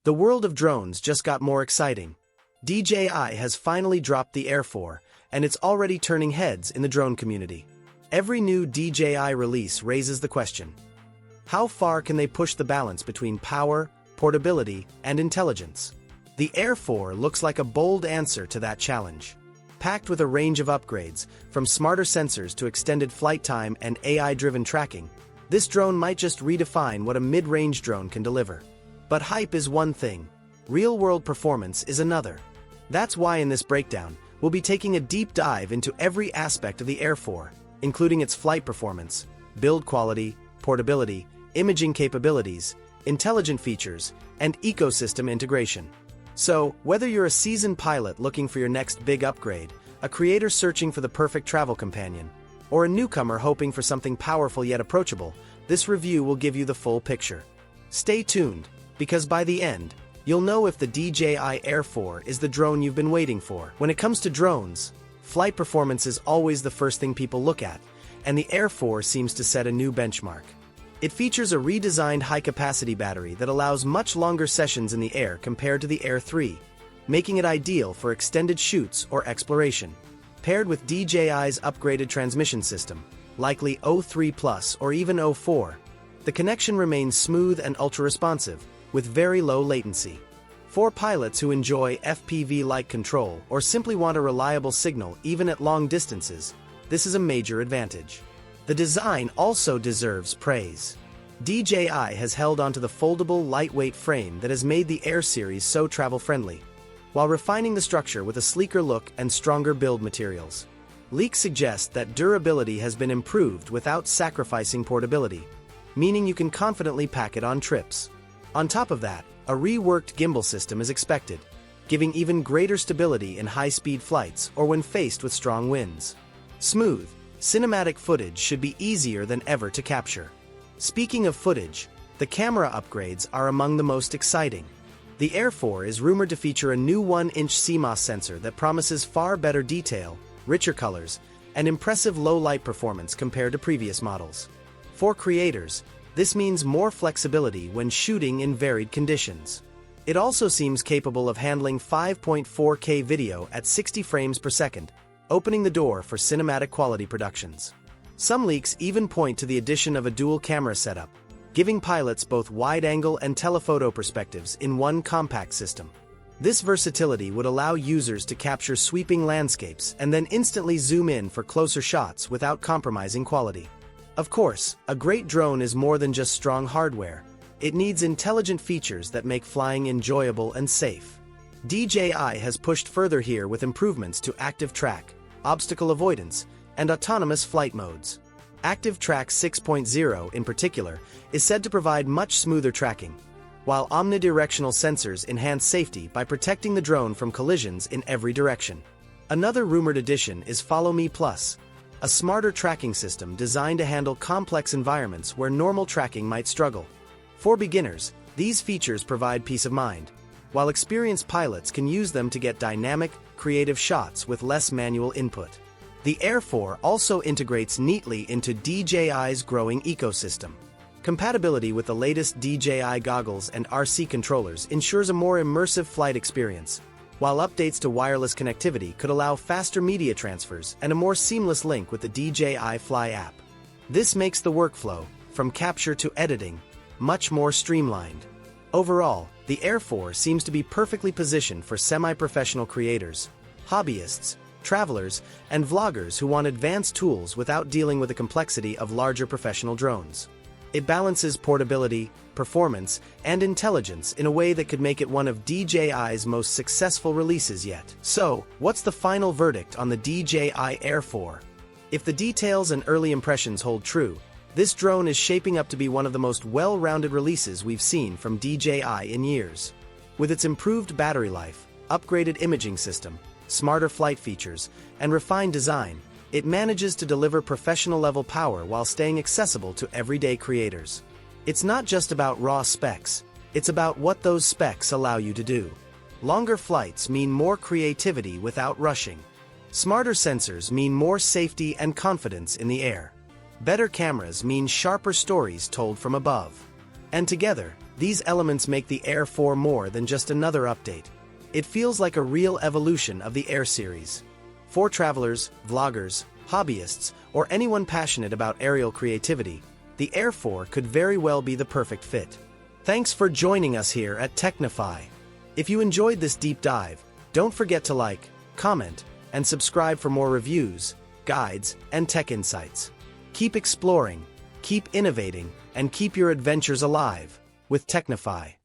The world of drones just got more exciting. DJI has finally dropped the Air 4, and it's already turning heads in the drone community. Every new DJI release raises the question: how far can they push the balance between power, portability, and intelligence? The Air 4 looks like a bold answer to that challenge. Packed with a range of upgrades, from smarter sensors to extended flight time and AI-driven tracking, this drone might just redefine what a mid-range drone can deliver. But hype is one thing, real-world performance is another. That's why in this breakdown, we'll be taking a deep dive into every aspect of the Air 4, including its flight performance, build quality, portability, imaging capabilities, intelligent features, and ecosystem integration. So, whether you're a seasoned pilot looking for your next big upgrade, a creator searching for the perfect travel companion, or a newcomer hoping for something powerful yet approachable, this review will give you the full picture. Stay tuned, because by the end, you'll know if the DJI Air 4 is the drone you've been waiting for. When it comes to drones, flight performance is always the first thing people look at, and the Air 4 seems to set a new benchmark. It features a redesigned high-capacity battery that allows much longer sessions in the air compared to the Air 3, making it ideal for extended shoots or exploration. Paired with DJI's upgraded transmission system, likely O3 Plus or even O4, the connection remains smooth and ultra-responsive, with very low latency. For pilots who enjoy FPV-like control or simply want a reliable signal even at long distances, this is a major advantage. The design also deserves praise. DJI has held onto the foldable, lightweight frame that has made the Air series so travel-friendly, while refining the structure with a sleeker look and stronger build materials. Leaks suggest that durability has been improved without sacrificing portability, meaning you can confidently pack it on trips. On top of that, a reworked gimbal system is expected, giving even greater stability in high-speed flights or when faced with strong winds. Smooth, cinematic footage should be easier than ever to capture. Speaking of footage, the camera upgrades are among the most exciting. The Air 4 is rumored to feature a new 1-inch CMOS sensor that promises far better detail, richer colors, and impressive low-light performance compared to previous models. For creators, this means more flexibility when shooting in varied conditions. It also seems capable of handling 5.4K video at 60 frames per second, opening the door for cinematic quality productions. Some leaks even point to the addition of a dual camera setup, giving pilots both wide-angle and telephoto perspectives in one compact system. This versatility would allow users to capture sweeping landscapes and then instantly zoom in for closer shots without compromising quality. Of course, a great drone is more than just strong hardware. It needs intelligent features that make flying enjoyable and safe. DJI has pushed further here with improvements to active track, obstacle avoidance, and autonomous flight modes. Active Track 6.0 in particular is said to provide much smoother tracking, while omnidirectional sensors enhance safety by protecting the drone from collisions in every direction. Another rumored addition is Follow Me Plus, a smarter tracking system designed to handle complex environments where normal tracking might struggle. For beginners, these features provide peace of mind, while experienced pilots can use them to get dynamic, creative shots with less manual input. The Air 4 also integrates neatly into DJI's growing ecosystem. Compatibility with the latest DJI goggles and RC controllers ensures a more immersive flight experience, while updates to wireless connectivity could allow faster media transfers and a more seamless link with the DJI Fly app. This makes the workflow, from capture to editing, much more streamlined. Overall, the Air 4 seems to be perfectly positioned for semi-professional creators, hobbyists, travelers, and vloggers who want advanced tools without dealing with the complexity of larger professional drones. It balances portability, performance, and intelligence in a way that could make it one of DJI's most successful releases yet. So, what's the final verdict on the DJI Air 4? If the details and early impressions hold true, this drone is shaping up to be one of the most well-rounded releases we've seen from DJI in years. With its improved battery life, upgraded imaging system, smarter flight features, and refined design, it manages to deliver professional-level power while staying accessible to everyday creators. It's not just about raw specs, it's about what those specs allow you to do. Longer flights mean more creativity without rushing. Smarter sensors mean more safety and confidence in the air. Better cameras mean sharper stories told from above. And together, These elements make the Air 4 more than just another update. It feels like a real evolution of the Air series. For travelers, vloggers, hobbyists, or anyone passionate about aerial creativity, the Air 4 could very well be the perfect fit. Thanks for joining us here at Technify. If you enjoyed this deep dive, don't forget to like, comment, and subscribe for more reviews, guides, and tech insights. Keep exploring, keep innovating, and keep your adventures alive with Technify.